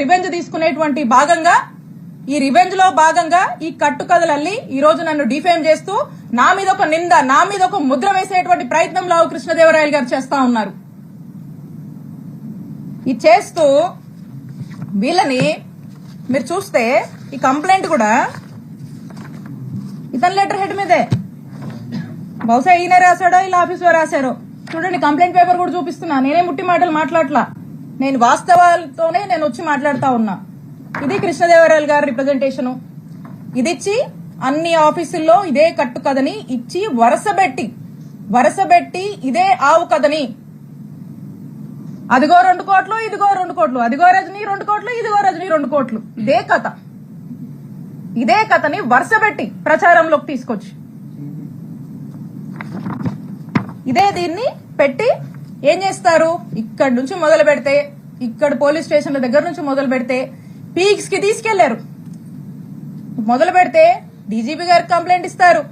Revenge తీసుకునేటువంటి భాగంగా ఈ రివెంజ్ లో భాగంగా ఈ కట్టుకథలల్లి ఈ రోజు నన్ను డిఫేమ్ చేస్తూ నా మీద ఒక నింద, నా మీద ఒక ముద్ర వేసేటువంటి ప్రయత్నం లావు కృష్ణదేవరాయలు గారు చేస్తా ఉన్నారు. ఇది చేస్తూ వీళ్ళని మీరు చూస్తే ఈ కంప్లైంట్ కూడా ఇతని లెటర్ హెడ్ మీదే, బహుశా ఈయన రాశాడో ఇలా ఆఫీసులో రాశారో చూడండి. కంప్లైంట్ పేపర్ కూడా చూపిస్తున్నా. నేనే ముట్టి మాటలు మాట్లాడలా, నేను వాస్తవాలతోనే నేను వచ్చి మాట్లాడుతా ఉన్నా. ఇది కృష్ణదేవరాయలు గారి రిప్రజెంటేషను. ఇది ఇచ్చి అన్ని ఆఫీసుల్లో ఇదే కట్టు కథని ఇచ్చి వరసబెట్టి ఇదే ఆవు కథని, అదిగో 2 కోట్లు, ఇదిగో 2 కోట్లు, అదిగో రజనీ 2 కోట్లు, ఇదిగో రజనీ 2 కోట్లు, ఇదే కథని వరుసబెట్టి ప్రచారంలోకి తీసుకొచ్చి దీన్ని పెట్టి ఏం చేస్తారు? ఇక్కడి నుంచి మొదలు పెడితే, ఇక్కడ పోలీస్ స్టేషన్ల దగ్గర నుంచి మొదలు పెడితే పీక్స్ కి తీసుకెళ్లారు. మొదలు పెడితే డీజీపీ గారికి కంప్లైంట్ ఇస్తారు.